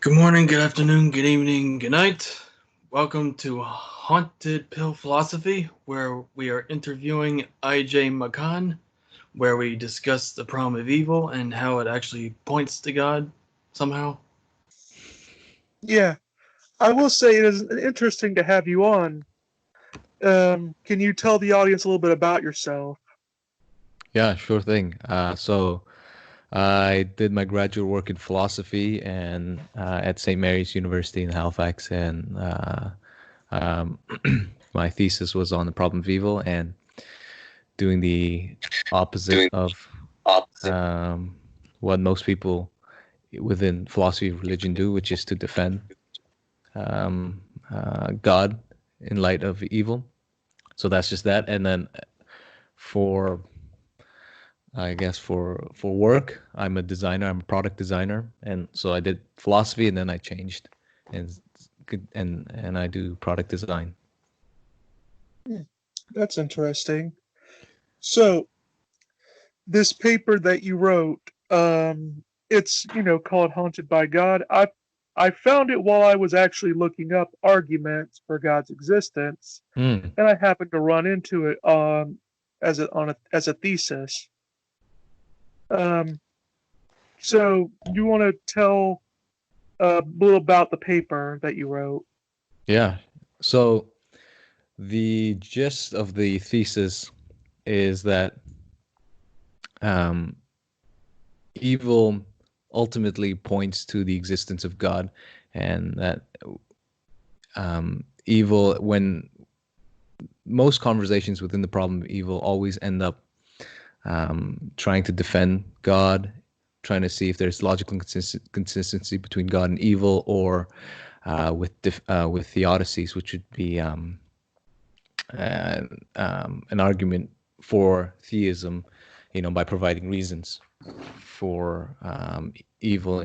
Good morning, good afternoon, good evening, good night. Welcome to Haunted Pill Philosophy, where we are interviewing IJ Makan, where we discuss the problem of evil and how it actually points to God somehow. Yeah, I will say it is interesting to have you on. Can you tell the audience a little bit about yourself? Yeah, sure thing. So I did my graduate work in philosophy and at St. Mary's University in Halifax, and um, my thesis was on the problem of evil and doing the opposite Doing of opposite. um, what most people within philosophy of religion do, which is to defend God in light of evil. So that's just that. And then for I guess for work, I'm a designer. I'm a product designer, and so I did philosophy, and then I changed, and and I do product design. Hmm, that's interesting. So this paper that you wrote, it's called "Haunted by God." I found it while I was actually looking up arguments for God's existence, Mm, and I happened to run into it as a thesis. Um, so you want to tell a little about the paper that you wrote? yeah. So the gist of the thesis is that um, evil ultimately points to the existence of God, and that evil, when most conversations within the problem of evil always end up trying to defend God, trying to see if there's logical consistency between God and evil, or with theodicies, which would be uh, an argument for theism, by providing reasons for evil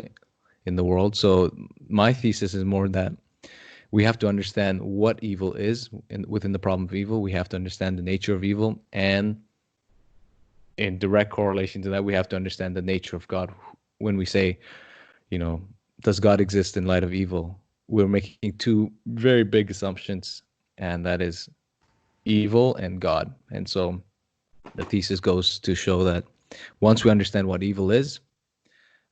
in the world. So my thesis is more that we have to understand what evil is within the problem of evil. We have to understand the nature of evil, and in direct correlation to that, we have to understand the nature of God. When we say, you know, does God exist in light of evil? We're making two very big assumptions, and that is evil and God. And so the thesis goes to show that once we understand what evil is,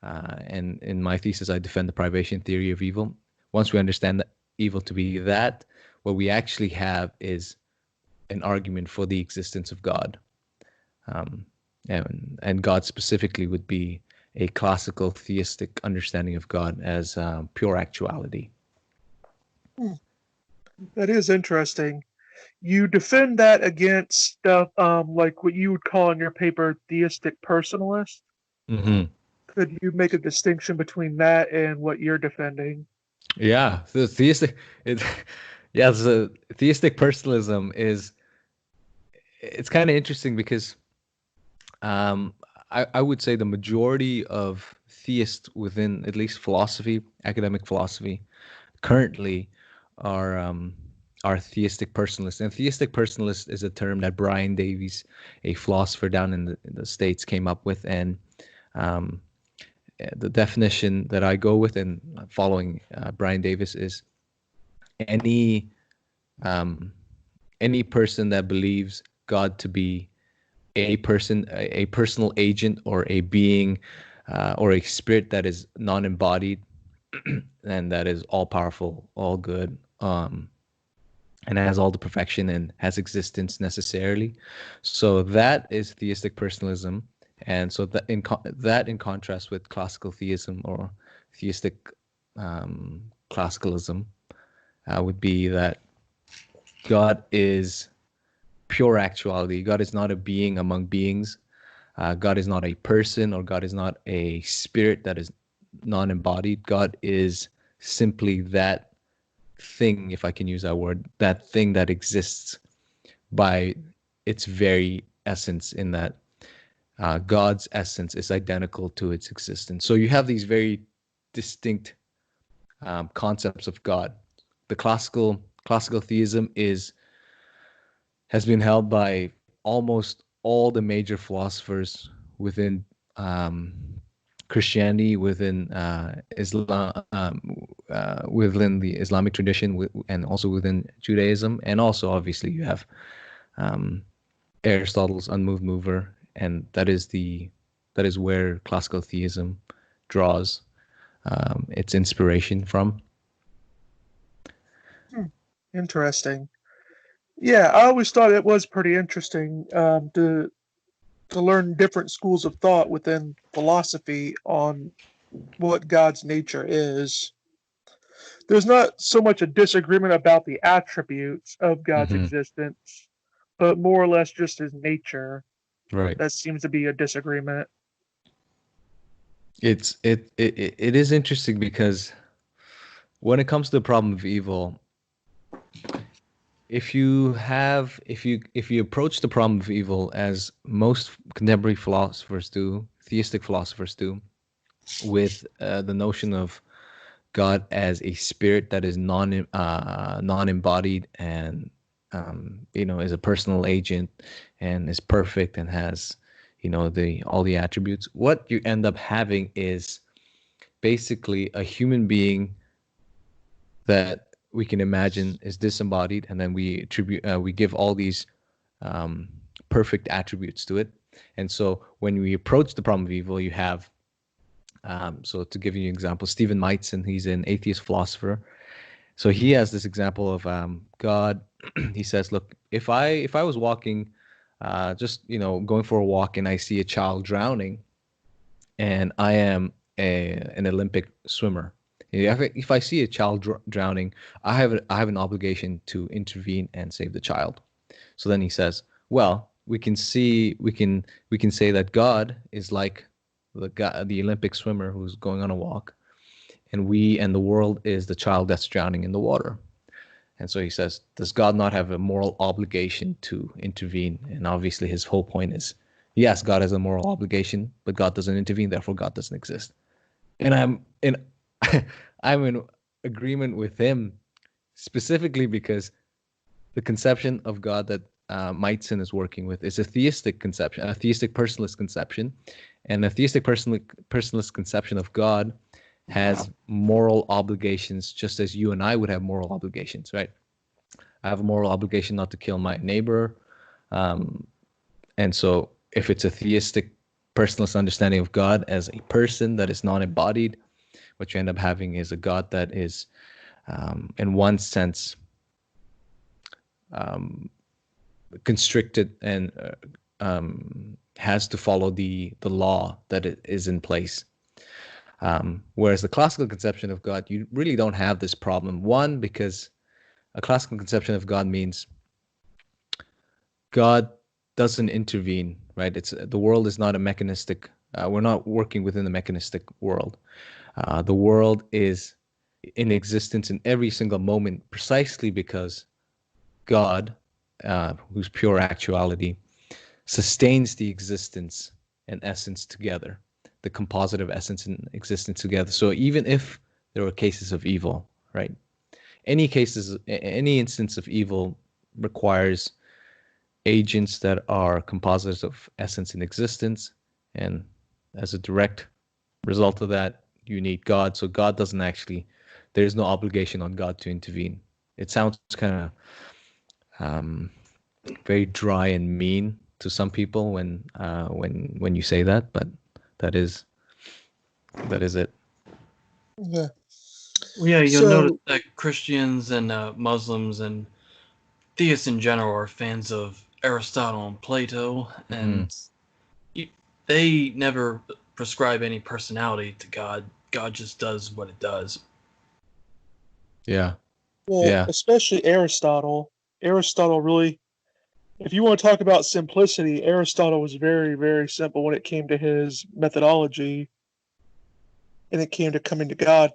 and in my thesis, I defend the privation theory of evil. Once we understand that evil to be that, what we actually have is an argument for the existence of God. Um, and God specifically would be a classical theistic understanding of God as pure actuality. Hmm, that is interesting. You defend that against stuff like what you would call in your paper theistic personalist. Mm-hmm. Could you make a distinction between that and what you're defending? Yeah, the theistic, it, yeah, the theistic personalism is, it's kind of interesting because um, I would say the majority of theists within at least philosophy, academic philosophy, currently are um, are theistic personalists. And theistic personalist is a term that Brian Davies, a philosopher down in the States, came up with. And um, the definition that I go with, and following Brian Davis, is any um, any person that believes God to be a person, a personal agent, or a being, or a spirit that is non-embodied and that is all powerful, all good, and has all the perfection and has existence necessarily. So that is theistic personalism, and so that in contrast with classical theism or theistic classicalism would be that God is pure actuality. God is not a being among beings. God is not a person, or God is not a spirit that is non-embodied. God is simply that thing, if I can use that word, that thing that exists by its very essence, in that God's essence is identical to its existence. So you have these very distinct concepts of God. The classical theism has been held by almost all the major philosophers within um, Christianity within Islam, within the Islamic tradition, and also within Judaism, and also obviously you have um, Aristotle's unmoved mover, and that is where classical theism draws its inspiration from. Interesting. Yeah, I always thought it was pretty interesting to learn different schools of thought within philosophy on what God's nature is. There's not so much a disagreement about the attributes of God's Hmm. existence, but more or less just his nature. Right. That seems to be a disagreement. It is interesting because when it comes to the problem of evil, if you approach the problem of evil as most contemporary philosophers do, theistic philosophers do, with the notion of God as a spirit that is non embodied, and is a personal agent and is perfect and has the all the attributes, what you end up having is basically a human being that we can imagine is disembodied, and then we give all these um, perfect attributes to it. And so when we approach the problem of evil, you have so to give you an example, Stephen Meitzen, he's an atheist philosopher. So he has this example of God. He says, look, if I was walking, just going for a walk, and I see a child drowning, and I am an Olympic swimmer. If I see a child drowning, I have an obligation to intervene and save the child. So then he says, well, we can say that God is like the Olympic swimmer who's going on a walk, and the world is the child that's drowning in the water. And so he says, does God not have a moral obligation to intervene? And obviously his whole point is, yes, God has a moral obligation, but God doesn't intervene, therefore God doesn't exist. And I'm in agreement with him, specifically because the conception of God that Meitzen is working with is a theistic conception, a theistic personalist conception. And a theistic personalist conception of God has moral obligations, just as you and I would have moral obligations, right? I have a moral obligation not to kill my neighbor. Um, and so if it's a theistic personalist understanding of God as a person that is non-embodied, what you end up having is a God that is, in one sense, um, constricted and has to follow the law that is in place. Whereas the classical conception of God, you really don't have this problem. One, because a classical conception of God means God doesn't intervene, right? It's the world is not a mechanistic. We're not working within the mechanistic world. The world is in existence in every single moment, precisely because God, who's pure actuality, sustains the existence and essence together, the composite of essence and existence together. So even if there are cases of evil, right? Any instance of evil requires agents that are composites of essence and existence, and as a direct result of that, you need God. So God doesn't actually. There's no obligation on God to intervene. It sounds kind of very dry and mean to some people when you say that, but that is it. Yeah. Well, yeah, you'll notice So, that Christians and Muslims and theists in general are fans of Aristotle and Plato, Hmm. and you, they never prescribe any personality to God. God just does what it does. Yeah, well, yeah. especially Aristotle. Aristotle really, if you want to talk about simplicity, Aristotle was very, very simple when it came to his methodology and it came to coming to God.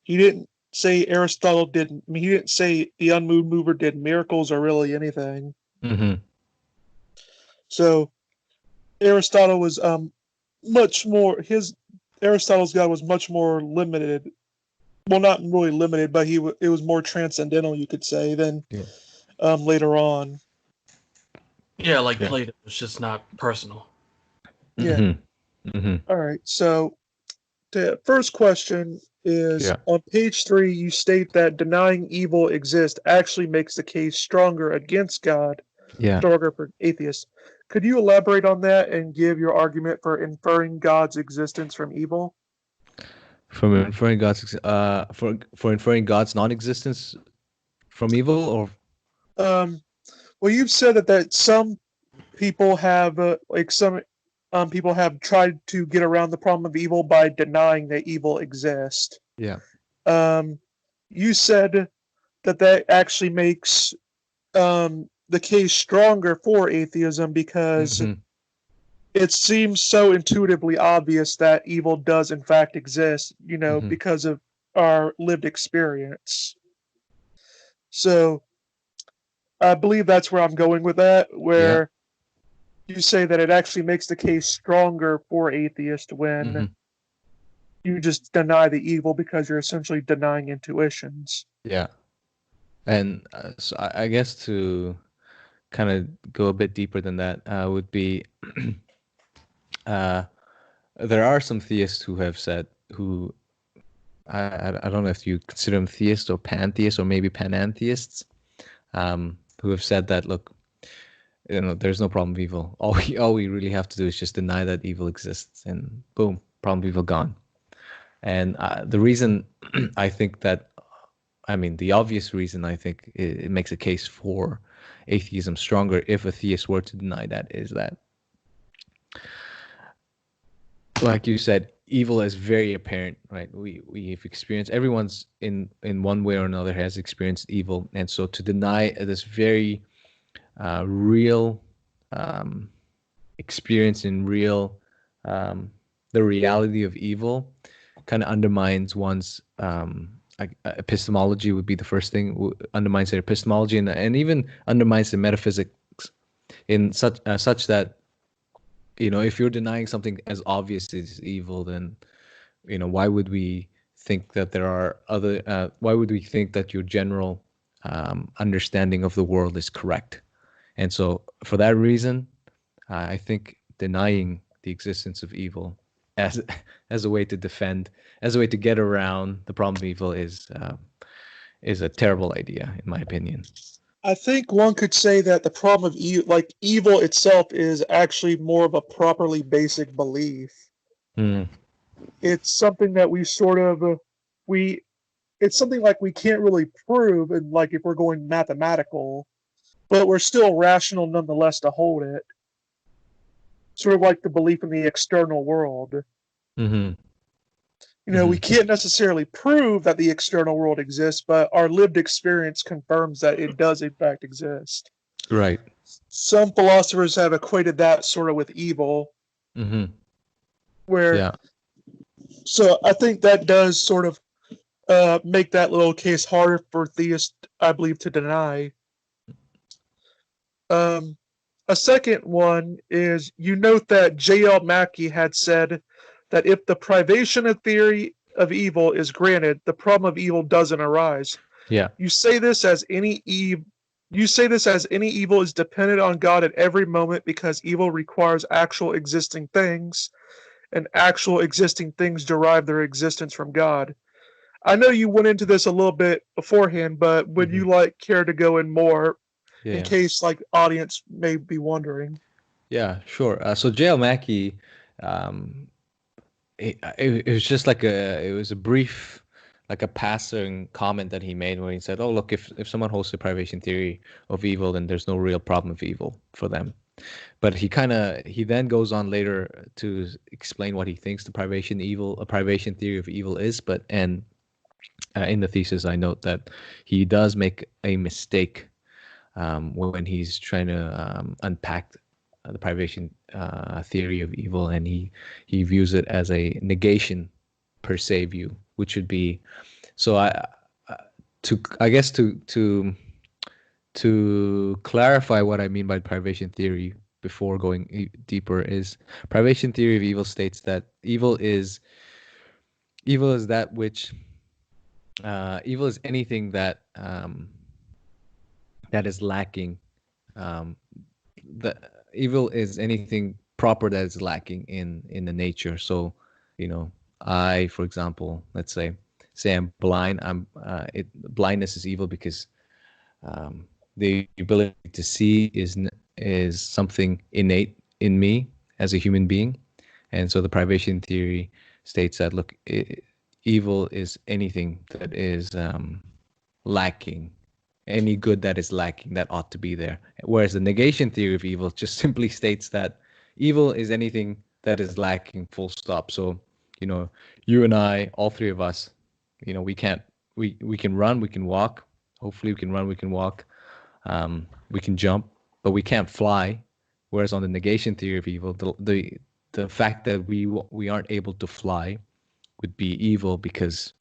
He didn't say Aristotle did, I mean, he didn't say the unmoved mover did miracles or really anything. Hmm. So Aristotle was much more, Aristotle's God was much more limited. Well, not really limited, but it was more transcendental, you could say, than Yeah, later on. Yeah, like yeah. Plato, it's just not personal. Yeah. Hmm. Hmm. All right. So The first question is Yeah. on page 3, you state that denying evil exists actually makes the case stronger against God, Yeah. stronger for atheists. Could you elaborate on that and give your argument for inferring God's existence from evil? From inferring for inferring God's non-existence from evil, or Um, well, you've said that some people have some people have tried to get around the problem of evil by denying that evil exists. yeah. Um, you said that actually makes the case stronger for atheism because Hmm. it seems so intuitively obvious that evil does in fact exist, Hmm. because of our lived experience. So I believe that's where I'm going with that, Yeah. where you say that it actually makes the case stronger for atheists when Hmm. you just deny the evil because you're essentially denying intuitions. Yeah. And so I guess to kind of go a bit deeper than that would be uh, there are some theists who have said who I don't know if you consider them theists or pantheists or maybe panentheists, who have said that look, there's no problem of evil. All we really have to do is just deny that evil exists, and boom, problem of evil gone. And the reason I think that, I mean, the obvious reason I think it makes a case for atheism stronger if a theist were to deny that is that, like you said, evil is very apparent, right? We've experienced, everyone's in one way or another has experienced evil, and so to deny this very real um, experience in real the reality of evil kind of undermines one's epistemology would be the first thing, undermines their epistemology, and even undermines the metaphysics in such that, if you're denying something as obvious as evil, then why would we think that there are other why would we think that your general understanding of the world is correct? And so for that reason, I think denying the existence of evil as as a way to defend, as a way to get around the problem of evil is a terrible idea, in my opinion. I think one could say that the problem of evil itself is actually more of a properly basic belief. Mm, It's something that we sort of we it's something like we can't really prove, and like if we're going mathematical, but we're still rational nonetheless to hold it. Sort of like the belief in the external world. mm-hmm, We mm-hmm, can't necessarily prove that the external world exists, but our lived experience confirms that it does in fact exist. right. Some philosophers have equated that sort of with evil, Mm-hmm, where yeah. so I think that does sort of make that little case harder for theists, I believe, to deny. Um, a second one is you note that J.L. Mackie had said that if the privation of theory of evil is granted, the problem of evil doesn't arise. Yeah. You say this as any evil is dependent on God at every moment because evil requires actual existing things, and actual existing things derive their existence from God. I know you went into this a little bit beforehand, but would Mm-hmm, you care to go in more yeah, in yeah. case audience may be wondering? Yeah, sure. So J.L. Mackie, um, it was just it was a brief, like a passing comment that he made where he said, "Oh, look, if someone holds the privation theory of evil, then there's no real problem of evil for them." But he then goes on later to explain what he thinks a privation theory of evil is. But and in the thesis, I note that he does make a mistake when he's trying to unpack the privation theory of evil, and he views it as a negation per se view, which would be so. I guess to clarify what I mean by privation theory before going deeper is privation theory of evil states that evil is that which evil is anything that is lacking. Um, the evil is anything proper that is lacking in the nature. So, you know, for example, let's say I'm blind. Blindness is evil because the ability to see is something innate in me as a human being, and so the privation theory states that look, evil is anything that is lacking, any good that is lacking that ought to be there. Whereas the negation theory of evil just simply states that evil is anything that is lacking, full stop. So, you and I, all three of us, we can't, we can run, we can walk. Hopefully, we can run, we can walk, we can jump, but we can't fly. Whereas on the negation theory of evil, the fact that we aren't able to fly would be evil because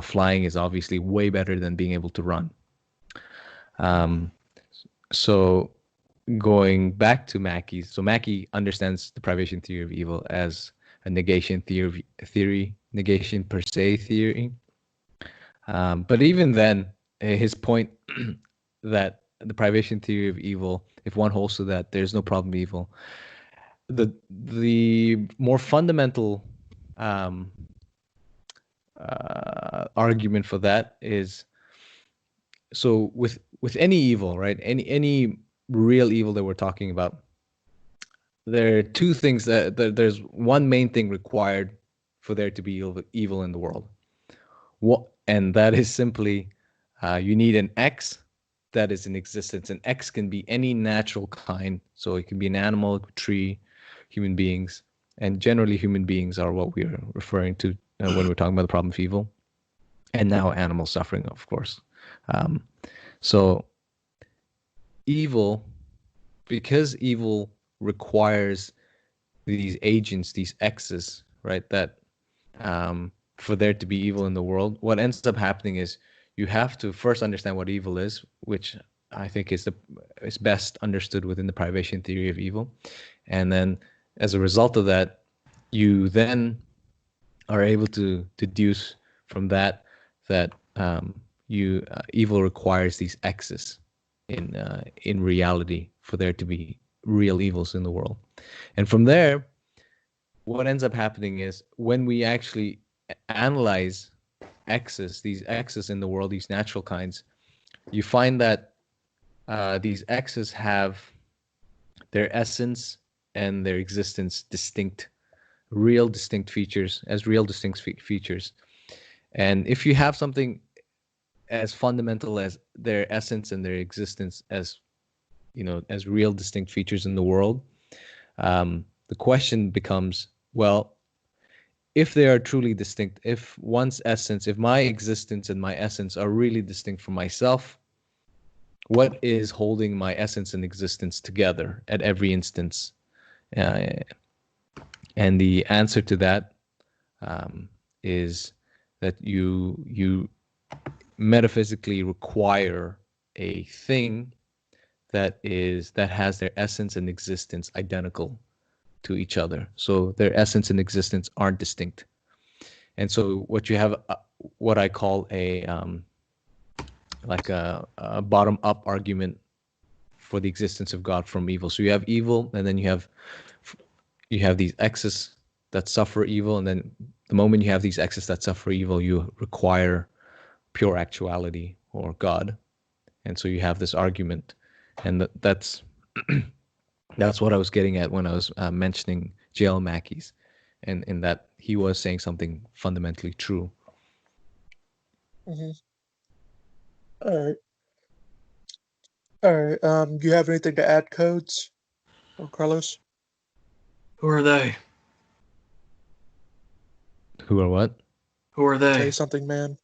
flying is obviously way better than being able to run. So going back to Mackey, so Mackey understands the privation theory of evil as a negation theory, negation per se theory. But even then, his point that the privation theory of evil, if one holds to that, there's no problem evil. The more fundamental argument for that is, so with any evil, right? Any real evil that we're talking about, there are two things there's one main thing required for there to be evil in the world. And that is simply you need an X that is in existence. An X can be any natural kind, so it can be an animal, tree, human beings, and generally human beings are what we are referring to when we're talking about the problem of evil, and now animal suffering, of course. So evil, because evil requires these agents, these X's, right, that for there to be evil in the world, what ends up happening is you have to first understand what evil is, which I think is best understood within the privation theory of evil. And then as a result of that, you then are able to deduce from that evil requires these X's in reality for there to be real evils in the world. And from there, what ends up happening is when we actually analyze these X's in the world, these natural kinds, you find that these X's have their essence and their existence distinct features, as real distinct features. And if you have something as fundamental as their essence and their existence as real distinct features in the world, the question becomes, well, if they are truly distinct, if my existence and my essence are really distinct from myself, what is holding my essence and existence together at every instance? And the answer to that is that you metaphysically require a thing that has their essence and existence identical to each other. So their essence and existence aren't distinct. And so what you have, what I call a bottom-up argument for the existence of God from evil. So you have evil, and then you have these X's that suffer evil, and then the moment you have these X's that suffer evil, you require pure actuality or God. And so you have this argument, and that's what I was getting at when I was mentioning J.L. Mackey's, and in that he was saying something fundamentally true. Mm-hmm. All right. Do you have anything to add, Codes or Carlos? Who are they? Who are what? Who are they? Say something, man.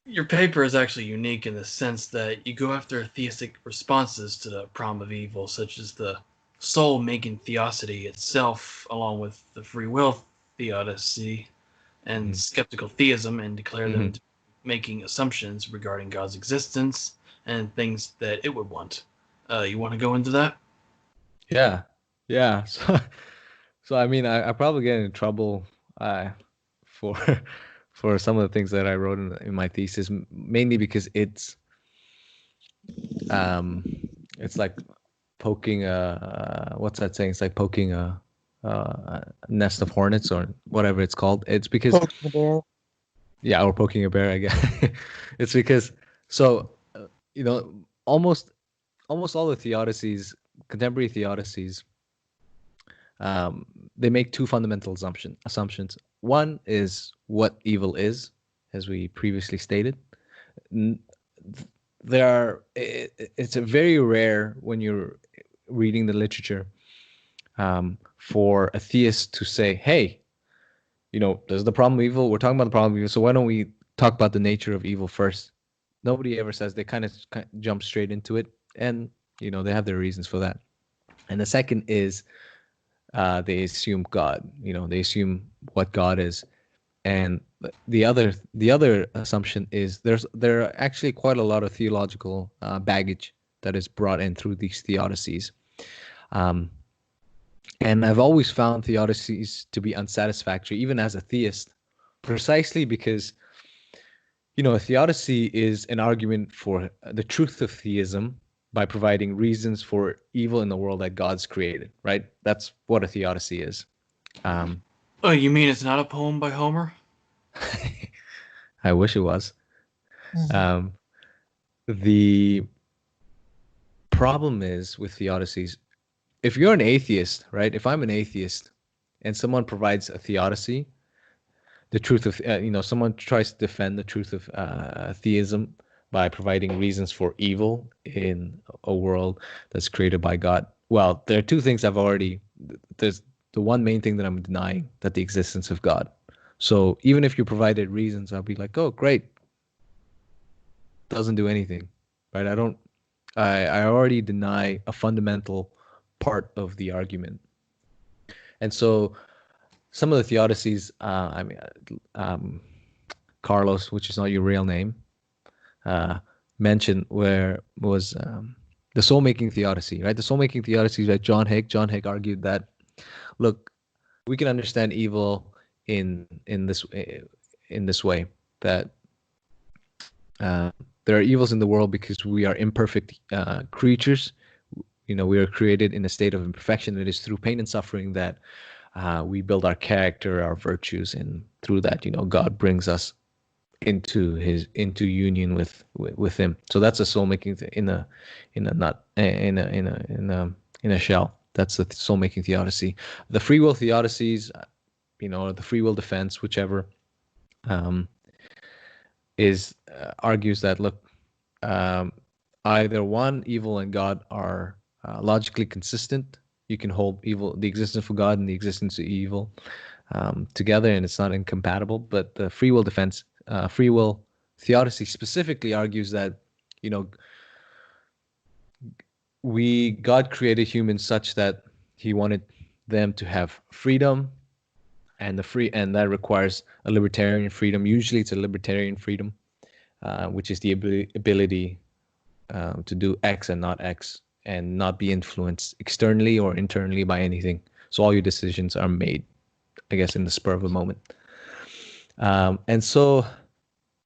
Your paper is actually unique in the sense that you go after theistic responses to the problem of evil, such as the soul making theosity itself, along with the free will theodicy and skeptical theism, and declare them to making assumptions regarding God's existence and things that it would want. You want to go into that? Yeah. So I mean, I probably get in trouble for for some of the things that I wrote in my thesis, mainly because it's like poking a what's that saying? It's like poking a nest of hornets or whatever it's called. It's because Poking the bear. yeah, or poking a bear, I guess. It's because so you know almost all the theodicies, contemporary theodicies, um, they make two fundamental assumptions. One is what evil is, as we previously stated. N- There are it's a very rare when you're reading the literature for a theist to say, "Hey, there's the problem of evil. We're talking about the problem of evil. So why don't we talk about the nature of evil first?" Nobody ever says. They kind of jump straight into it, and they have their reasons for that. And the second is they assume God. They assume what God is, and the other assumption is there are actually quite a lot of theological baggage that is brought in through these theodicies. Um, and I've always found theodicies to be unsatisfactory, even as a theist, precisely because a theodicy is an argument for the truth of theism by providing reasons for evil in the world that God's created, right? That's what a theodicy is. Um, Oh, you mean it's not a poem by Homer? I wish it was. Mhm. Um, the problem is with theodicies, if you're an atheist, right? If I'm an atheist and someone provides a theodicy, the truth of, someone tries to defend the truth of theism by providing reasons for evil in a world that's created by God. Well, there are two things there's the one main thing that I'm denying, that the existence of God. So even if you provided reasons, I'll be like, oh, great. Doesn't do anything, right? I already deny a fundamental part of the argument. And so some of the theodicies, um, Carlos, which is not your real name, uh, mentioned where was the soul making theodicy, right? The soul making theodicy by John Hake. John Hake argued that, look, we can understand evil in this way, that uh, there are evils in the world because we are imperfect creatures. We are created in a state of imperfection. It is through pain and suffering that we build our character, our virtues, and through that, God brings us into union with Him. So that's a soul making in a nut in a shell. That's the soul making theodicy. The free will theodicies, the free will defense, whichever, um, is argues that, look, um, either one, evil and God are logically consistent. You can hold the existence of God and the existence of evil together, and it's not incompatible. But the free will theodicy specifically argues that, you know, God created humans such that He wanted them to have freedom, and that requires a libertarian freedom. Usually, it's a libertarian freedom, which is the ability to do X and not X, and not be influenced externally or internally by anything. So all your decisions are made, I guess, in the spur of a moment. And so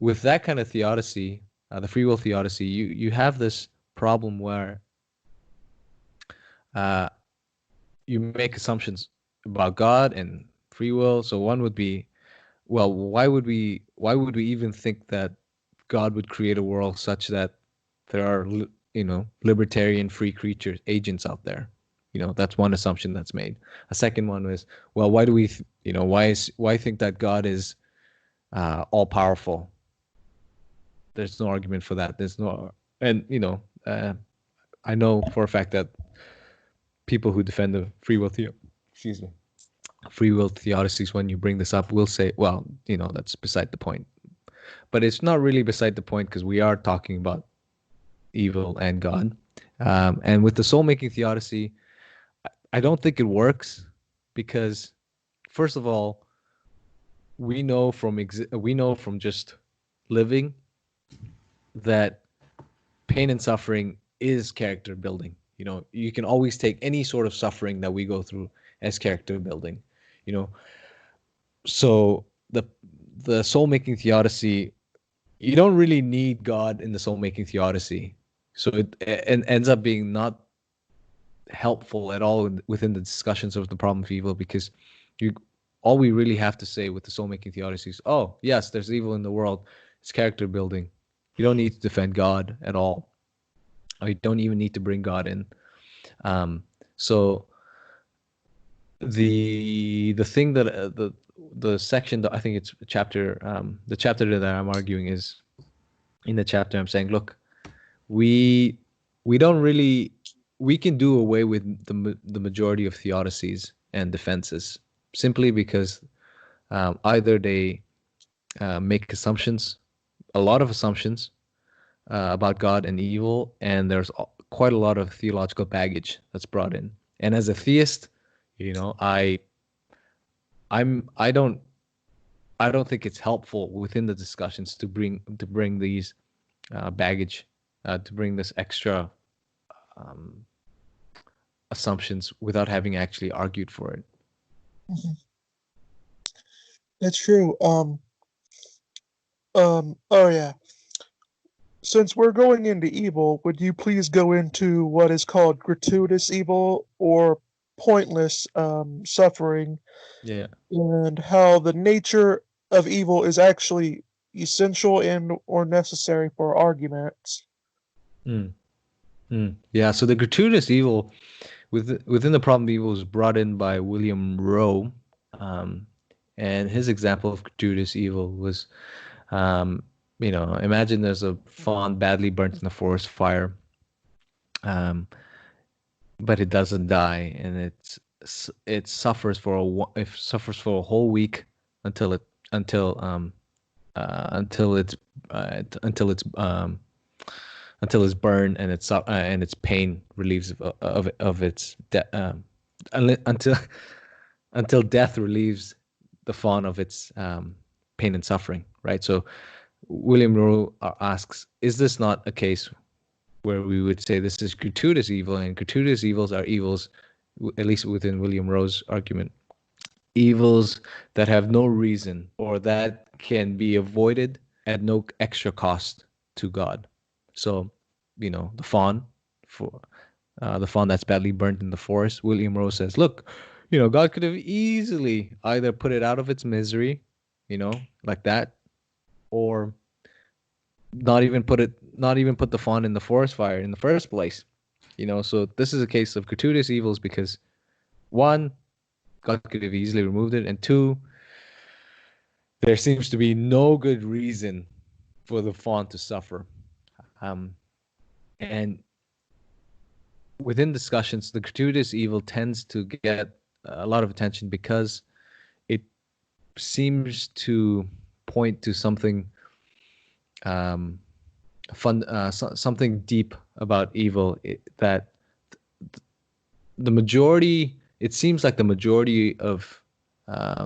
with that kind of theodicy, the free will theodicy, you have this problem where uh, you make assumptions about God and free will. So one would be, well, why would we even think that God would create a world such that there are libertarian free creatures agents out there? That's one assumption that's made. A second one is, well, why do we why think that God is all powerful? There's no argument for that. There's no, and I know for a fact that people who defend the excuse me, free will theodicies, when you bring this up, will say, well, that's beside the point. But it's not really beside the point, because we are talking about evil and God. And with the soul making theodicy, I don't think it works, because first of all, we know from just living that pain and suffering is character building. You can always take any sort of suffering that we go through as character building. You know, so the soul making theodicy, you don't really need God in the soul making theodicy. So it and ends up being not helpful at all within the discussions of the problem of evil, because you all we really have to say with the soul making theodicy is, oh yes, there's evil in the world. It's character building. You don't need to defend God at all, or you don't even need to bring God in. So the thing that the section that I think it's chapter the chapter that I'm arguing is, in the chapter I'm saying, look, we don't really, we can do away with the majority of theodicies and defenses simply because either they make assumptions, a lot of assumptions about God and evil, and there's quite a lot of theological baggage that's brought in. And as a theist, you know, I'm I don't think it's helpful within the discussions to bring these baggage, to bring this extra assumptions without having actually argued for it. Mhm. That's true. Oh yeah. Since we're going into evil, would you please go into what is called gratuitous evil or pointless suffering, Yeah. and how the nature of evil is actually essential and or necessary for arguments? Mm. Mm. Yeah. So the gratuitous evil within the problem of evil was brought in by William Rowe, um, and his example of gratuitous evil was, um, imagine there's a fawn badly burnt in the forest fire, um, but it doesn't die, and it suffers for it suffers for a whole week until it until until it's until it's until it's burned, and its pain relieves of its until until death relieves the fawn of its pain and suffering, right? So William Rowe asks, is this not a case where we would say this is gratuitous evil, and gratuitous evils are evils, at least within William Rowe's argument, evils that have no reason or that can be avoided at no extra cost to God. So, the fawn, for the fawn that's badly burnt in the forest, William Rowe says, look, God could have easily either put it out of its misery, like that, or not even put the fawn in the forest fire in the first place. So this is a case of gratuitous evils because, one, God could have easily removed it, and two, there seems to be no good reason for the fawn to suffer. And within discussions, the gratuitous evil tends to get a lot of attention because it seems to point to something something deep about evil, that the majority, it seems like the majority of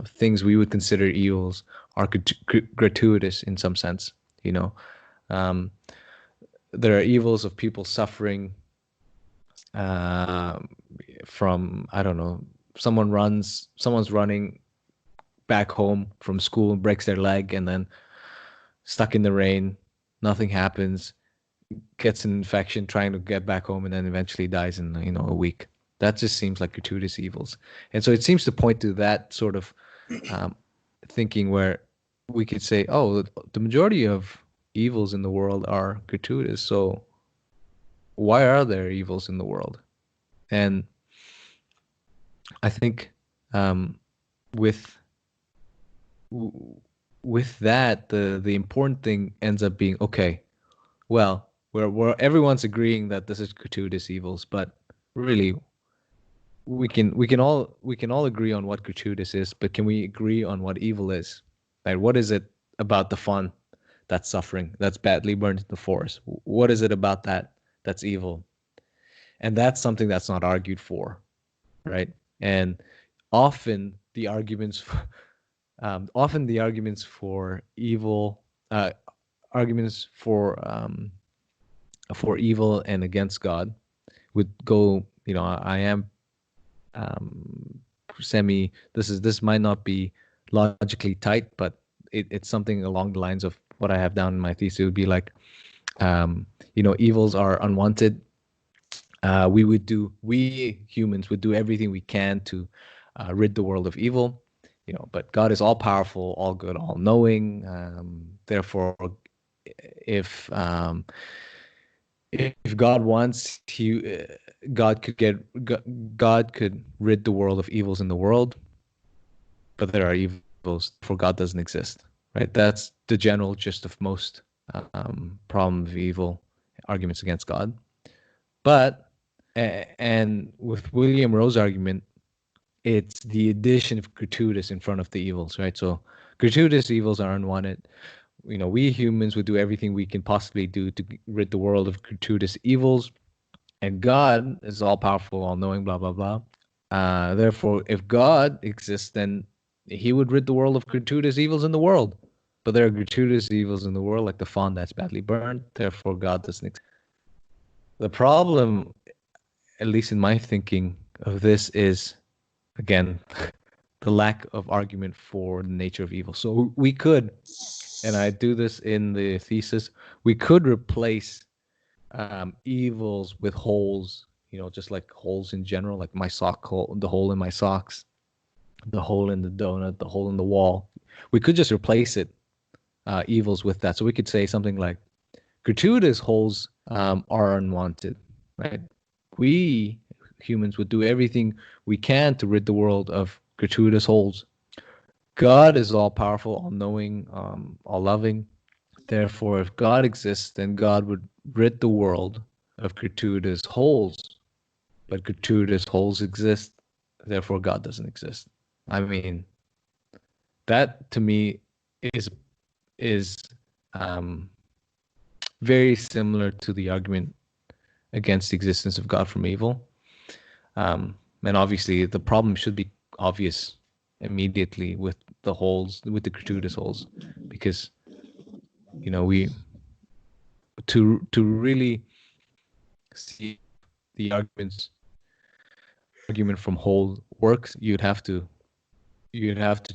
things we would consider evils are gratuitous in some sense. Um, there are evils of people suffering uh, from, I don't know, someone's running back home from school and breaks their leg, and then stuck in the rain, nothing happens, gets an infection trying to get back home, and then eventually dies in a week. That just seems like gratuitous evils, and so it seems to point to that sort of thinking where we could say, oh, the majority of evils in the world are gratuitous, so why are there evils in the world? And I think um, with with that, the important thing ends up being, okay, well, we're everyone's agreeing that this is gratuitous evils, but really, we can all agree on what gratuitous is, but can we agree on what evil is? Right? What is it about the fawn that's suffering, that's badly burned in the forest? What is it about that that's evil? And that's something that's not argued for, right? And often the arguments, often the arguments for evil, arguments for evil and against God would go. I am semi. This might not be logically tight, but it's something along the lines of what I have down in my thesis. It would be like, evils are unwanted, we humans would do everything we can to rid the world of evil, but God is all powerful, all good, all knowing. Therefore, if um, if God wants, God could God could rid the world of evils in the world, but there are evils, therefore God doesn't exist. Right? That's the general gist of most problem of evil arguments against God. But and with William Rowe's argument, it's the addition of gratuitous in front of the evils, right? So gratuitous evils are unwanted. We humans would do everything we can possibly do to rid the world of gratuitous evils, and God is all powerful, all knowing, blah blah blah. Therefore, if God exists, then He would rid the world of gratuitous evils in the world. But there are gratuitous evils in the world, like the fawn that's badly burned. Therefore, God doesn't exist. The problem, at least in my thinking of this, is again the lack of argument for the nature of evil. So we could, and I do this in the thesis, we could replace evils with holes, just like holes in general, like my sock hole, the hole in my socks, the hole in the donut, the hole in the wall. We could just replace it, evils, with that. So we could say something like gratuitous holes are unwanted, right? We humans would do everything we can to rid the world of gratuitous holes. God is all powerful, all knowing, all loving. Therefore, if God exists, then God would rid the world of gratuitous holes. But gratuitous holes exist, therefore God doesn't exist. I mean, that to me is um, very similar to the argument against the existence of God from evil. And obviously, the problem should be obvious immediately with the holes, with the gratuitous holes, because we to really see the argument from hole works, you'd have to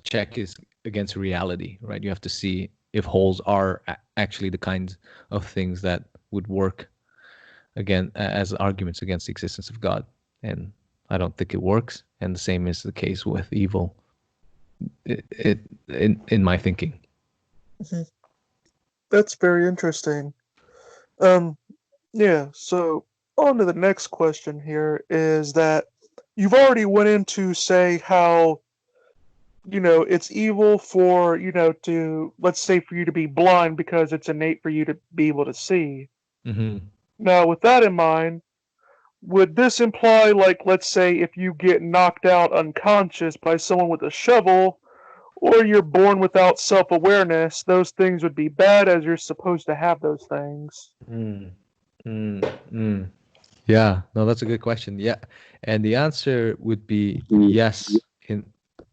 check it against reality, right? You have to see if holes are actually the kinds of things that would work again as arguments against the existence of God. And I don't think it works. And the same is the case with evil. In my thinking. Mhm. That's very interesting. Um, yeah, so on to the next question here is that you've already went into say how, it's evil for, to, let's say, for you to be blind because it's innate for you to be able to see. Mm-hmm. Now, with that in mind, would this imply, like, let's say, if you get knocked out unconscious by someone with a shovel, or you're born without self awareness, those things would be bad as you're supposed to have those things? Mm, mm, mm. Yeah, no, that's a good question. Yeah, and the answer would be yes.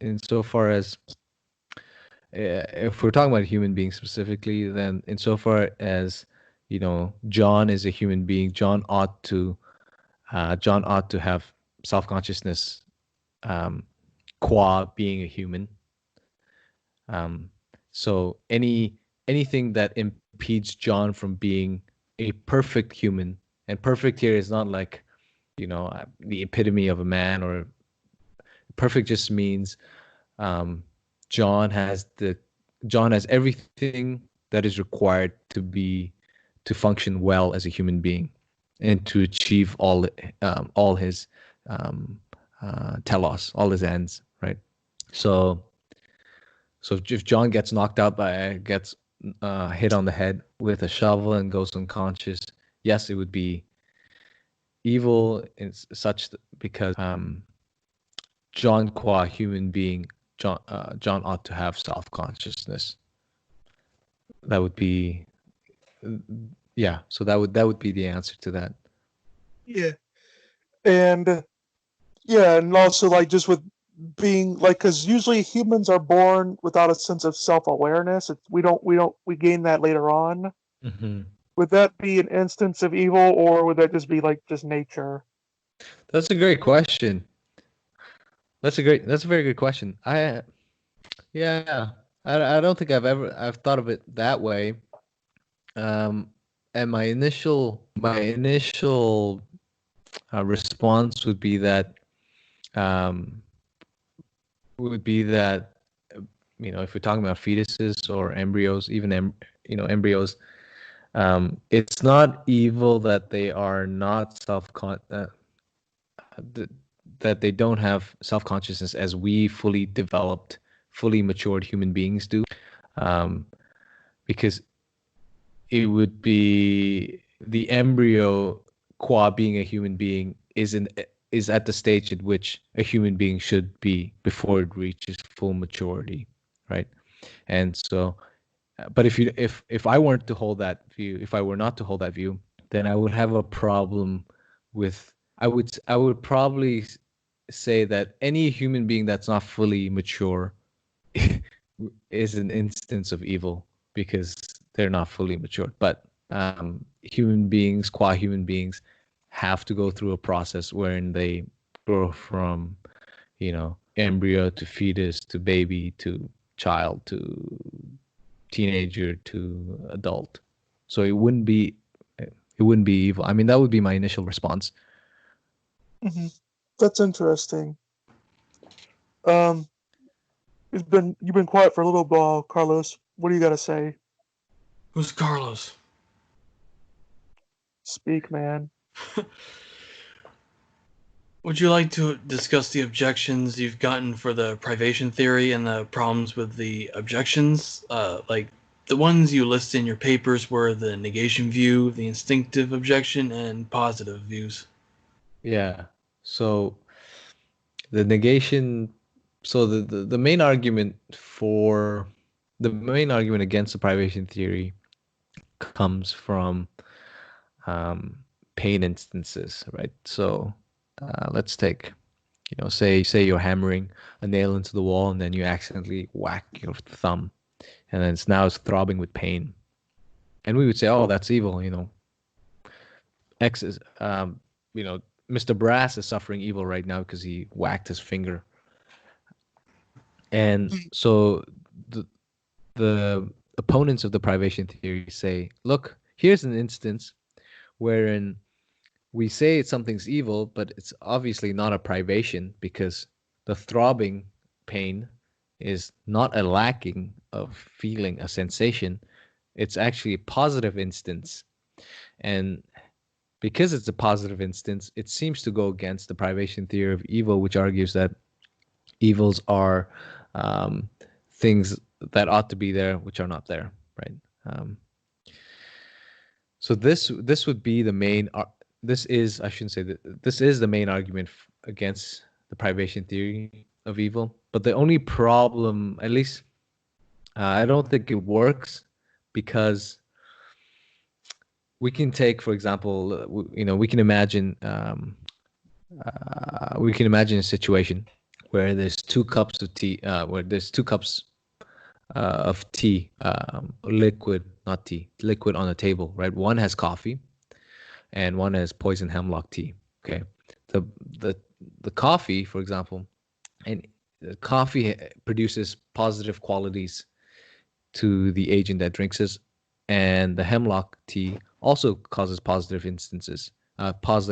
In so far as if we're talking about human beings specifically, then insofar as John is a human being, John ought to have self consciousness, um, qua being a human. Um, so anything that impedes John from being a perfect human, and perfect here is not like the epitome of a man, or perfect just means um, John has the John has everything that is required to function well as a human being, and to achieve all his telos, all his ends, right? So if John gets knocked out gets hit on the head with a shovel and goes unconscious, yes, it would be evil in such because John, qua human being, John ought to have self consciousness. That would be, yeah. So that would be the answer to that. Yeah. And yeah, and also like just with being like, because usually humans are born without a sense of self-awareness. We gain that later on. Mm-hmm. Would that be an instance of evil, or would that just be like just nature? That's a great question. That's a very good question. Yeah, I don't think I've thought of it that way. Um, and my initial response um, would be that if we're talking about fetuses or embryos, even embryos, it's not evil that they are not th- that they don't have self-consciousness as we fully developed, fully matured human beings do, um, because it would be the embryo, qua being a human being, is at the stage at which a human being should be before it reaches full maturity, right? And so, but if I weren't to hold that view, if I were not to hold that view, then I would have a problem with. I would probably say that any human being that's not fully mature is an instance of evil because they're not fully matured. But human beings, qua human beings, have to go through a process wherein they grow from, embryo to fetus to baby to child to teenager to adult. So it wouldn't be evil. I mean, that would be my initial response. Hmm. That's interesting. Um, you've been quiet for a little while, Carlos. What do you got to say? Who's Carlos? Speak, man. Would you like to discuss the objections you've gotten for the privation theory and the problems with the objections? Like the ones you list in your papers were the negation view, the instinctive objection, and positive views. Yeah. So the negation. So the main argument for the main argument against the privation theory comes from um, pain instances, right? So let's take, say you're hammering a nail into the wall and then you accidentally whack your thumb, and then it's throbbing with pain, and we would say, oh, that's evil. X is, Mr. Brass is suffering evil right now because he whacked his finger, and so the the opponents of the privation theory say, look, here's an instance wherein we say something's evil, but it's obviously not a privation because the throbbing pain is not a lacking of feeling, a sensation. It's actually a positive instance. And because it's a positive instance, it seems to go against the privation theory of evil, which argues that evils are um, things that ought to be there, which are not there, right? Um, so this would be the main. This is, I shouldn't say that, this is the main argument against the privation theory of evil. But the only problem, at least, I don't think it works because we can take, for example, we can imagine a situation where there's two cups of tea, where there's two cups of tea, liquid, not tea, liquid on the table, right? One has coffee and one has poison hemlock tea. Okay, the the the coffee, for example, and the coffee produces positive qualities to the agent that drinks it, and the hemlock tea also causes positive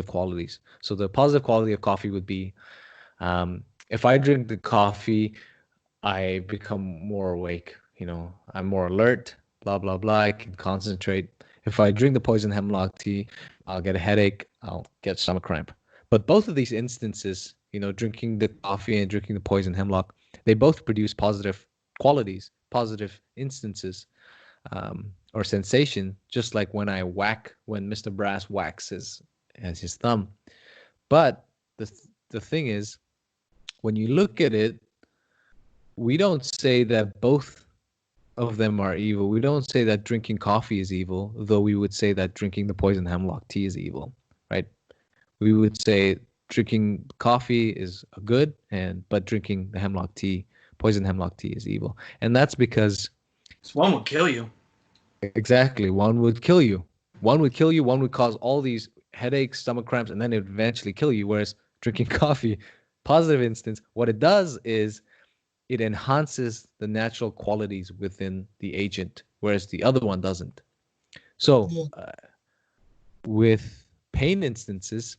qualities. So the positive quality of coffee would be, if I drink the coffee, I become more awake. I'm more alert. Blah blah blah. I can concentrate. If I drink the poison hemlock tea, I'll get a headache. I'll get stomach cramp. But both of these instances, drinking the coffee and drinking the poison hemlock, they both produce positive qualities, positive instances, or sensation. Just like when Mr. Brass whacks his thumb. But the thing is, when you look at it, we don't say that both of them are evil. We don't say that drinking coffee is evil, though we would say that drinking the poison hemlock tea is evil, right? We would say drinking coffee is good, but drinking the poison hemlock tea is evil. And that's because So one would kill you. exactly, one would kill you. One would kill you, one would cause all these headaches, stomach cramps, and then it would eventually kill you. Whereas drinking coffee, positive instance, what it does is it enhances the natural qualities within the agent, whereas the other one doesn't. So, Yeah. with pain instances,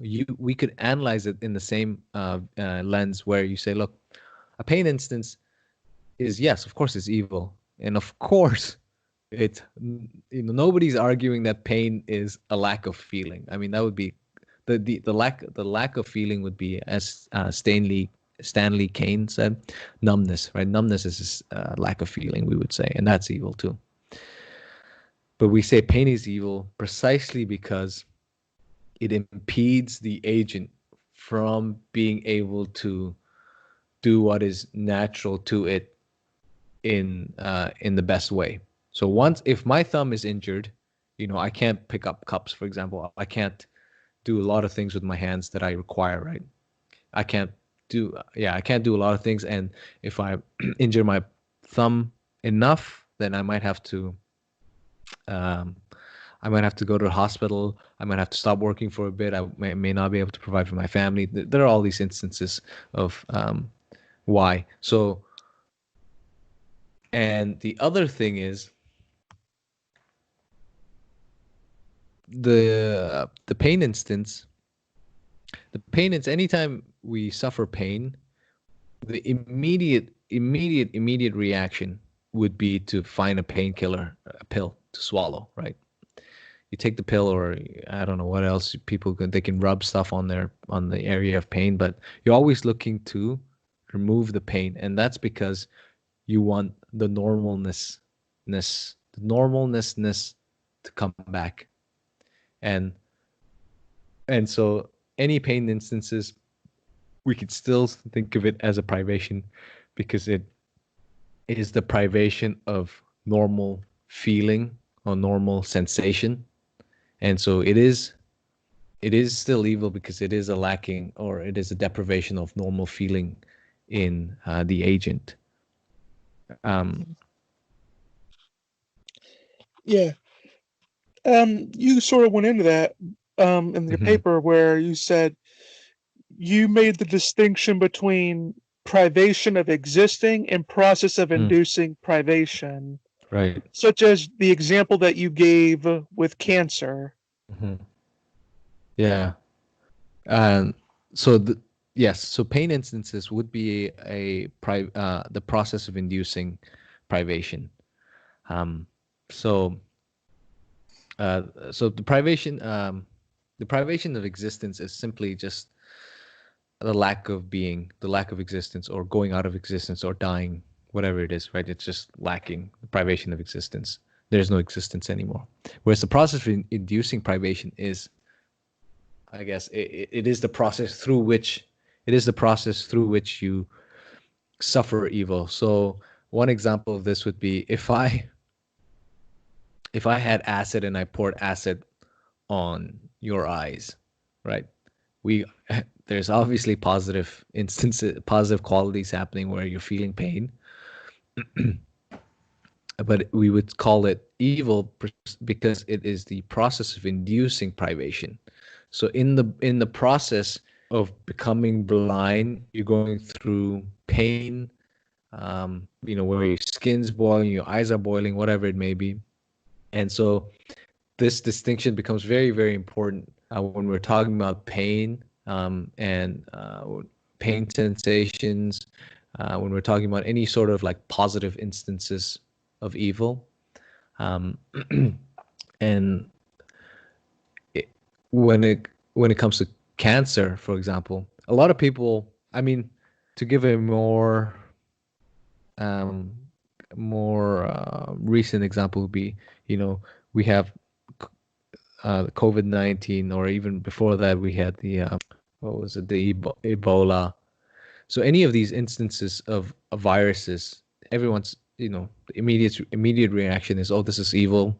we could analyze it in the same lens where you say, look, a pain instance is, yes, of course it's evil, and of course it, nobody's arguing that pain is a lack of feeling. I mean, that would be the lack of feeling would be, as Stanley Kane said, numbness, right? Numbness is lack of feeling, we would say, and that's evil too. But we say pain is evil precisely because it impedes the agent from being able to do what is natural to it in the best way. So once, if my thumb is injured, I can't pick up cups, for example. I can't do a lot of things with my hands that I require, right? I can't I can't do a lot of things. And if I injure my thumb enough, then I might have to um, go to the hospital. I might have to stop working for a bit. I may not be able to provide for my family. There are all these instances of why. So, and the other thing is the pain instance. The pain is, anytime we suffer pain, the immediate reaction would be to find a painkiller, a pill to swallow, right? You take the pill, or I don't know what else they can rub stuff on the area of pain, but you're always looking to remove the pain, and that's because you want the normalness to come back. And so any pain instances, we could still think of it as a privation, because it is the privation of normal feeling or normal sensation. And so it is still evil because it is a lacking, or it is a deprivation of normal feeling in the agent. Yeah. You sort of went into that in your paper, where you said you made the distinction between privation of existing and process of inducing privation, Right. such as the example that you gave with cancer. Yeah. Yes, so pain instances would be the process of inducing privation. So the privation of existence is simply just the lack of being, the lack of existence, or going out of existence, or dying, whatever it is, right? It's just lacking, the privation of existence. There's no existence anymore. Whereas the process of inducing privation is, I guess, it is the process through which you suffer evil. So one example of this would be, if I had acid and I poured acid on your eyes, right? There's obviously positive instances, positive qualities happening where you're feeling pain, but we would call it evil because it is the process of inducing privation. So in the process of becoming blind, you're going through pain, where your skin's boiling, your eyes are boiling, whatever it may be. And so this distinction becomes very, very important when we're talking about pain and pain sensations, when we're talking about any sort of like positive instances of evil. And when it comes to cancer, for example, a lot of people, I mean, to give a more recent example would be, we have COVID-19, or even before that we had the what was it, the Ebola. So any of these instances of viruses, everyone's, the immediate reaction is, oh, this is evil.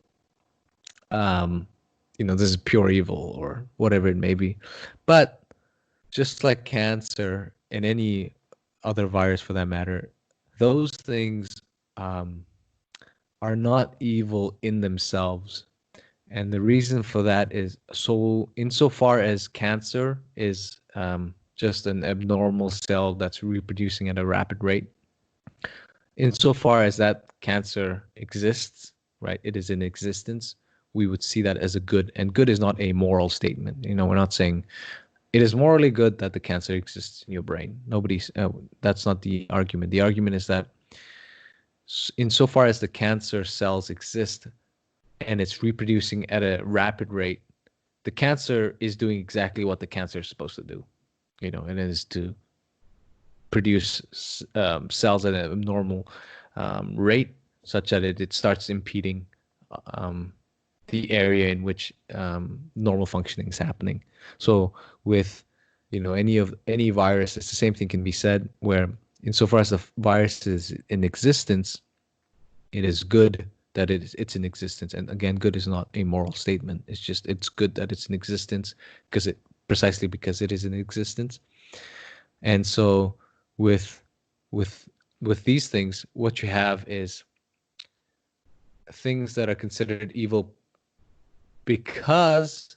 This is pure evil, or whatever it may be. But just like cancer and any other virus for that matter, those things are not evil in themselves. And the reason for that is, so insofar as cancer is just an abnormal cell that's reproducing at a rapid rate, insofar as that cancer exists, right, it is in existence, we would see that as a good. And good is not a moral statement. We're not saying it is morally good that the cancer exists in your brain. Nobody's that's not the argument. The argument is that insofar as the cancer cells exist and it's reproducing at a rapid rate, the cancer is doing exactly what the cancer is supposed to do, and it is to produce cells at a normal rate, such that it starts impeding um, the area in which normal functioning is happening. So with any virus, it's the same thing can be said, where insofar as the virus is in existence, it is good that it's in existence. And again, good is not a moral statement. It's good that it's in existence precisely because it is in existence. And so with with with these things, what you have is things that are considered evil because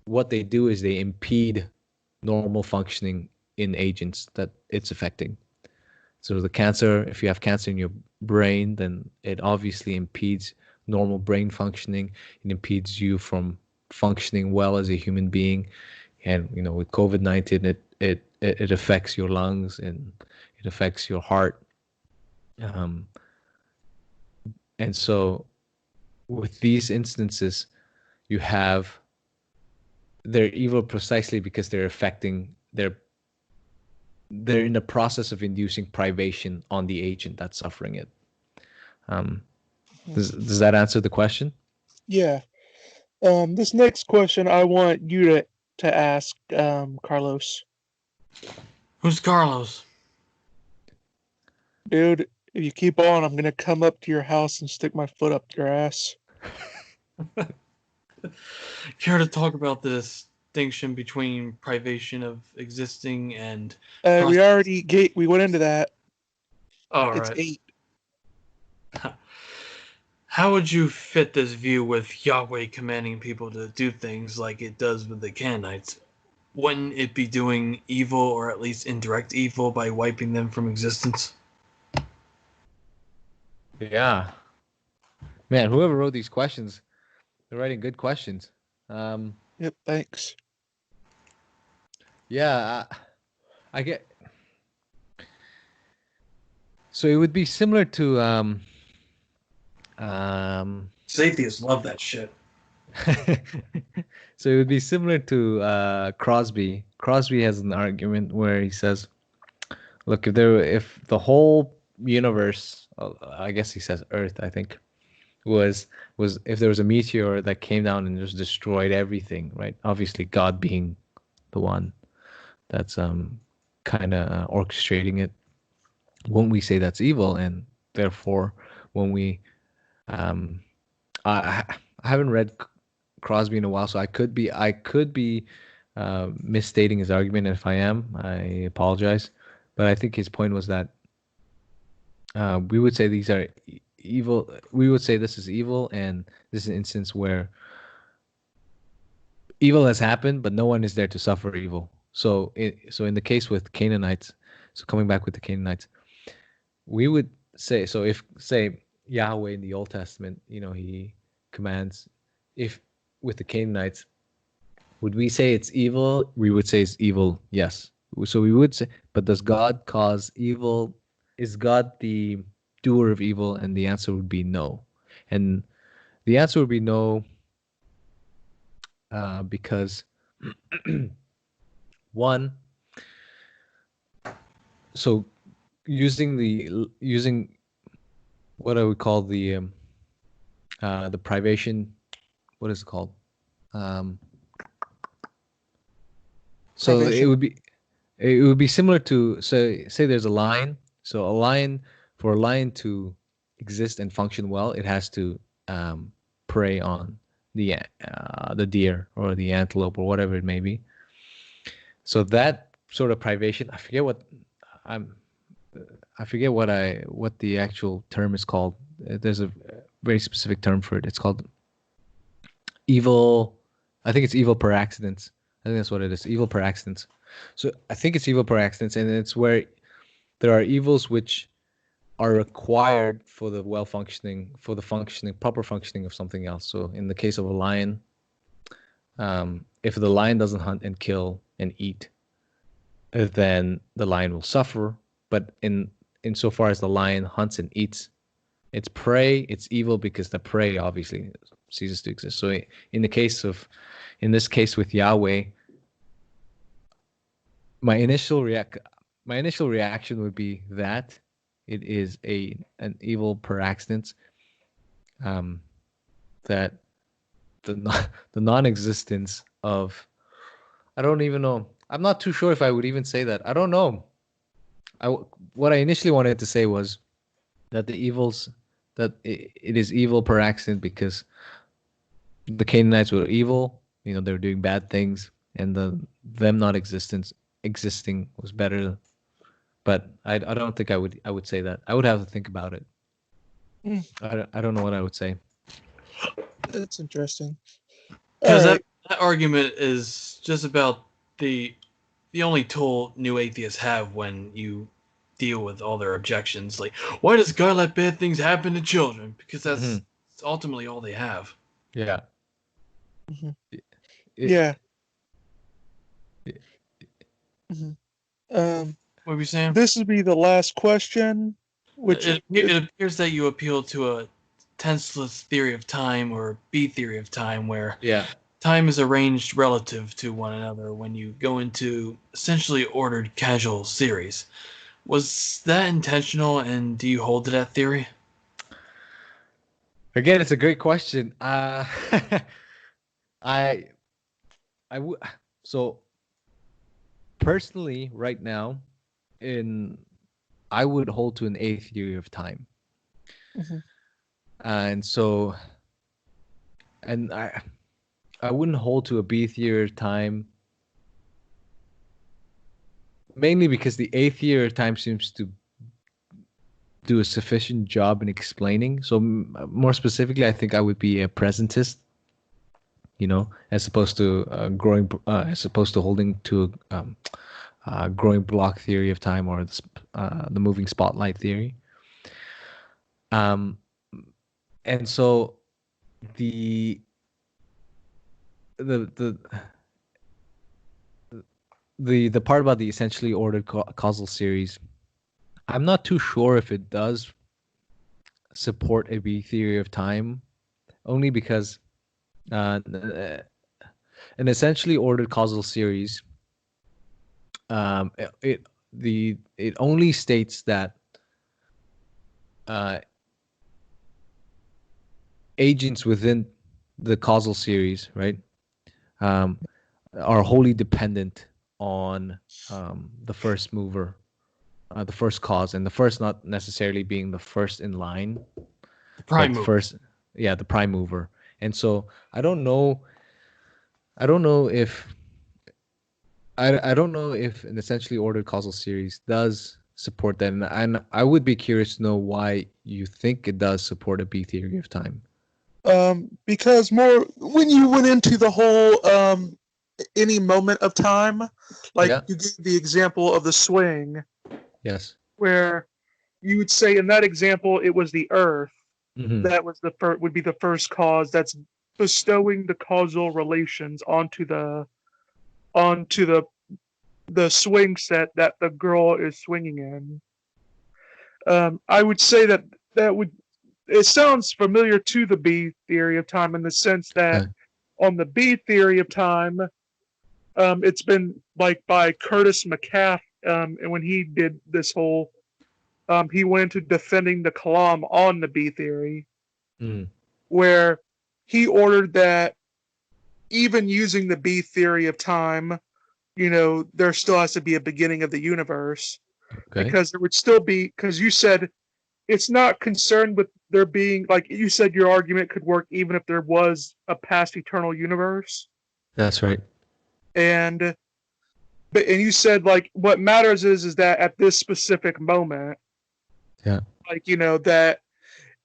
what they do is they impede normal functioning in agents that it's affecting. So the cancer, if you have cancer in your brain, then it obviously impedes normal brain functioning. It impedes you from functioning well as a human being. And with COVID-19, it affects your lungs and it affects your heart. And so with these instances, they're evil precisely because they're in the process of inducing privation on the agent that's suffering it. Does that answer the question? Yeah. This next question I want you to ask, Carlos. Who's Carlos? Dude, if you keep on, I'm gonna come up to your house and stick my foot up your ass. Care to talk about the distinction between privation of existing and We went into that. all It's right. 8. How would you fit this view with Yahweh commanding people to do things like it does with the Canaanites? Wouldn't it be doing evil, or at least indirect evil, by wiping them from existence? Yeah. Man, whoever wrote these questions, they're writing good questions. Yep, thanks. Yeah, I get. So it would be similar to Atheists love that shit. So it would be similar to Crosby. Crosby has an argument where he says, "Look, if the whole universe, I guess he says Earth, I think, was if there was a meteor that came down and just destroyed everything, right? Obviously, God being the one that's kind of orchestrating it. Won't we say that's evil? And therefore, when we I haven't read Crosby in a while, so I could be misstating his argument. And if I am, I apologize. But I think his point was that we would say these are evil. We would say this is evil, and this is an instance where evil has happened, but no one is there to suffer evil. So in the case with Canaanites, so coming back with the Canaanites, we would say, so if say Yahweh in the Old Testament, he commands, if with the Canaanites, would we say it's evil? We would say it's evil, yes. So we would say, but does God cause evil? Is God the doer of evil? And the answer would be no. And the answer would be no, because one, so using what I would call the privation, what is it called? So Privation. it would be similar to, say there's a lion. So for a lion to exist and function well, it has to prey on the deer or the antelope or whatever it may be. So that sort of privation, I forget what the actual term is called. There's a very specific term for it. It's called evil. I think it's evil per accident. I think that's what it is. Evil per accident. So I think it's evil per accident, and it's where there are evils which are required for the proper functioning of something else. So in the case of a lion, if the lion doesn't hunt and kill, and eat, then the lion will suffer. But insofar as the lion hunts and eats its prey, it's evil because the prey obviously ceases to exist. So in this case with Yahweh, my initial reaction would be that it is an evil per accident. That the non-existence of, I don't even know. I'm not too sure if I would even say that. I don't know. What I initially wanted to say was that it is evil per accident because the Canaanites were evil. They were doing bad things, and them not existing was better. But I don't think I would say that. I would have to think about it. I don't know what I would say. That's interesting. Because All right. that argument is just about the only tool new atheists have when you deal with all their objections. Like, why does God let bad things happen to children? Because that's ultimately all they have. Yeah. Mhm. It- Yeah. Mhm. What were you saying? This would be the last question, which It appears that you appeal to a tenseless theory of time, or B theory of time, where Yeah. time is arranged relative to one another when you go into essentially ordered causal series. Was that intentional, and do you hold to that theory? Again, it's a great question. I would so personally right now, in I would hold to an A theory of time, Mhm. and so and I wouldn't hold to a B theory of time, mainly because the A theory of time seems to do a sufficient job in explaining. So more specifically, I think I would be a presentist, as opposed to as opposed to holding to growing block theory of time, or the moving spotlight theory. Um, and so the the the the part about the essentially ordered causal series, I'm not too sure if it does support a B theory of time, only because an essentially ordered causal series, it only states that uh, agents within the causal series, right, um, are wholly dependent on the first mover, the first cause, and the first not necessarily being the first in line, The prime but mover. first, yeah, the prime mover. And so I don't know. I don't know if I don't know if an essentially ordered causal series does support that, and I would be curious to know why you think it does support a B theory of time. Because more when you went into the whole any moment of time, like Yeah. you gave the example of the swing, Yes. where you would say in that example it was the Earth Mm-hmm. that was would be the first cause that's bestowing the causal relations onto the swing set that the girl is swinging in. I would say that would it sounds familiar to the B theory of time in the sense that Okay. on the B theory of time, it's been like by Curtis McCaff, and when he did this whole, he went into defending the Kalam on the B theory, Mm. where he ordered that even using the B theory of time, there still has to be a beginning of the universe Okay. because there would still be, because you said it's not concerned with there being, like you said, your argument could work even if there was a past eternal universe. That's right. And and you said like what matters is that at this specific moment, Yeah. like that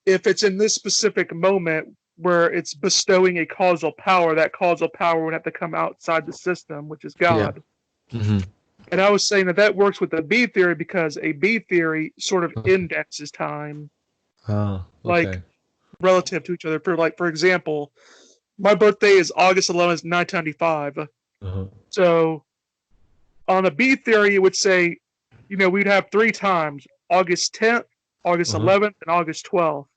if it's in this specific moment where it's bestowing a causal power, that causal power would have to come outside the system, which is Yeah. God. Mm-hmm. And I was saying that works with the B theory because a B theory sort of indexes time, Oh, like okay. relative to each other. For example, my birthday is August 11th, 1995. Uh-huh. So On a B theory, it would say, we'd have 3 times: August 10th, August Uh-huh. 11th, and August 12th.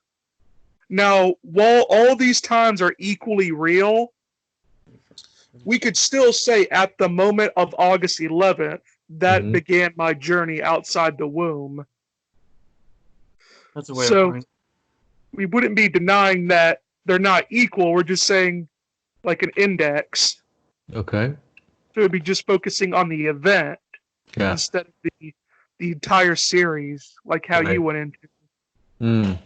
Now, while all these times are equally real, we could still say at the moment of August 11th, that Mm-hmm. began my journey outside the womb. That's a way of So putting it. we wouldn't be denying that they're not equal. We're just saying like an index. Okay. So it would be just focusing on the event Yeah. instead of the entire series, like how you Right. went into. Mm.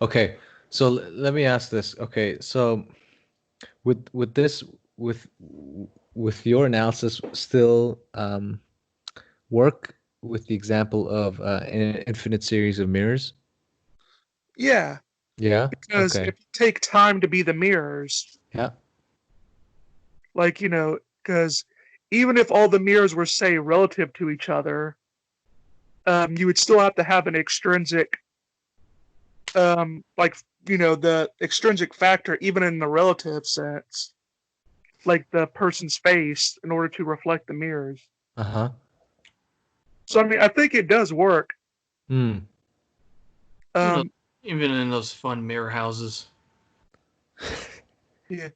Okay. So let me ask this. Okay. So with this with with your analysis still work with the example of an infinite series of mirrors? Yeah, Yeah. because Okay. if you take time to be the mirrors, Yeah. like, because even if all the mirrors were, say, relative to each other, you would still have to have an extrinsic, like, the extrinsic factor, even in the relative sense, like the person's face, in order to reflect the mirrors. Uh-huh. So, I mean, I think it does work. Hmm. Even those, Um, even in those fun mirror houses. yeah,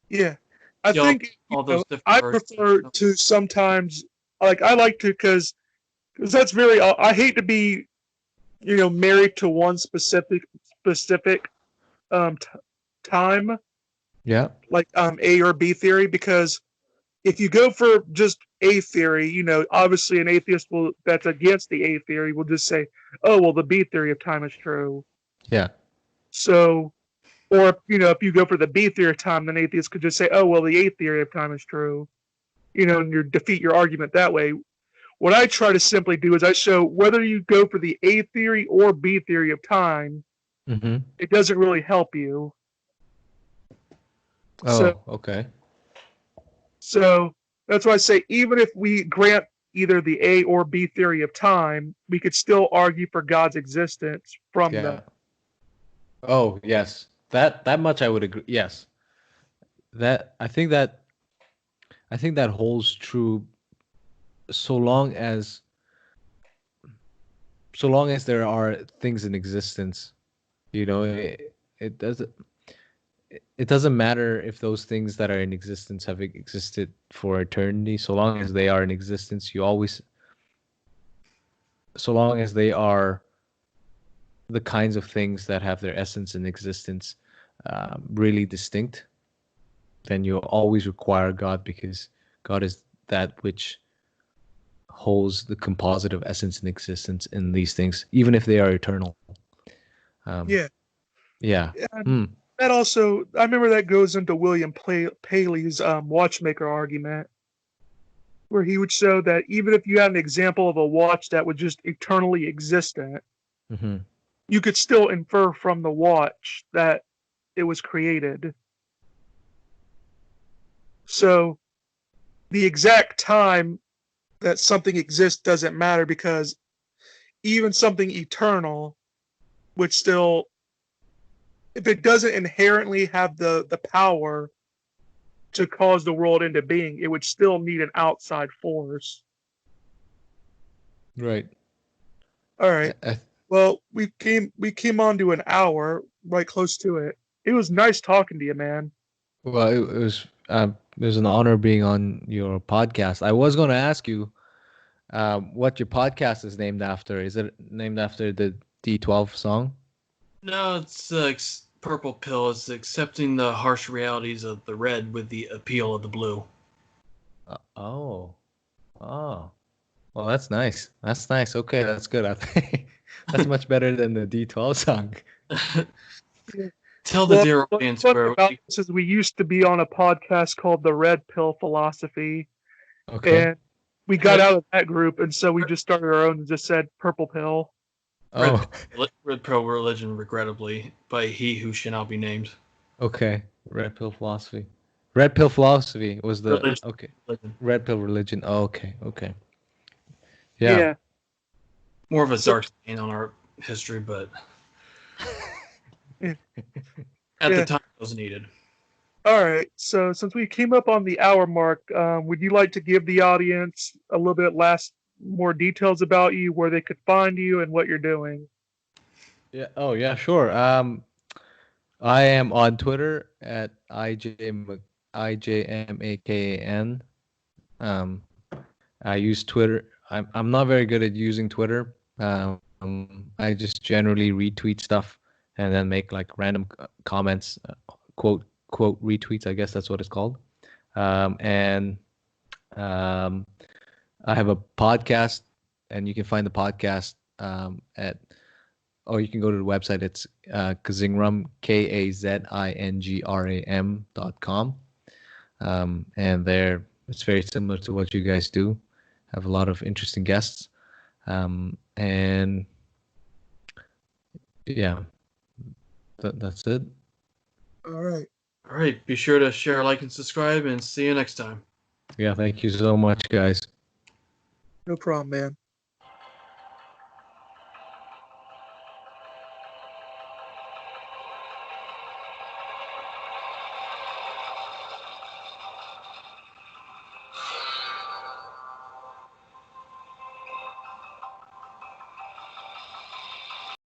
yeah. I See think, all those different I versions. prefer to sometimes, like, I like to, because that's very, I hate to be, married to one specific t- time, Yeah. like A or B theory, because if you go for just A theory, obviously an atheist that's against the A theory will just say, oh, well, the B theory of time is true. Yeah. So, or, if you go for the B theory of time, then atheists could just say, oh, well, the A theory of time is true, and you defeat your argument that way. What I try to simply do is I show whether you go for the A theory or B theory of time, Mm-hmm. it doesn't really help you. So, Oh, okay. so that's why I say even if we grant either the A or B theory of time, we could still argue for God's existence from the. Yeah. Oh, yes. That much I would agree. Yes. That I think that holds true so long as there are things in existence. It doesn't matter if those things that are in existence have existed for eternity. So long as they are in existence, so long as they are the kinds of things that have their essence in existence really distinct, then you always require God, because God is that which holds the composite of essence and existence in these things, even if they are eternal. Um, Yeah. yeah. And Hmm. that also, I remember that goes into William Paley's watchmaker argument, where he would show that even if you had an example of a watch that was just eternally existent, Hmm. you could still infer from the watch that it was created. So the exact time that something exists doesn't matter, because even something eternal would still, if it doesn't inherently have the power to cause the world into being, it would still need an outside force. Right. All right. I, Well, we came on to an hour, right close to it. It was nice talking to you, man. well, it was an honor being on your podcast. I was going to ask you what your podcast is named after. Is it named after the D12 song? No, it's purple pill. It's accepting the harsh realities of the red with the appeal of the blue. Oh, oh. Well, that's nice. That's nice. Okay, that's good. I think that's much better than the D12 song. Yeah. Tell the Well, dear what's audience funny where about this is we used to be on a podcast called the Red Pill Philosophy, Okay. and we got red, out of that group, and so we just started our own and just said Purple Pill. red, Oh, red pill religion, regrettably, by he who shall not be named. okay. Red pill philosophy. Red pill philosophy was the Religion, okay. religion. Red pill religion. Oh, okay. Okay. Yeah. Yeah. More of a So dark stain on our history, but yeah, at the yeah. time it was needed. All right. So since we came up on the hour mark, would you like to give the audience a little bit last more details about you, where they could find you, and what you're doing? Yeah. Oh, yeah, sure. I am on Twitter at IJMAKAN. Um, I use Twitter. I'm not very good at using Twitter. I just generally retweet stuff and then make like random comments, quote retweets. I guess that's what it's called. And um, I have a podcast, and you can find the podcast at, or you can go to the website. It's Kazingram, KAZINGRAM.com. And there, it's very similar to what you guys do. Have a lot of interesting guests. And yeah, that's it. All right. All right. Be sure to share, like, and subscribe, and see you next time. Yeah, thank you so much, guys. No problem, man.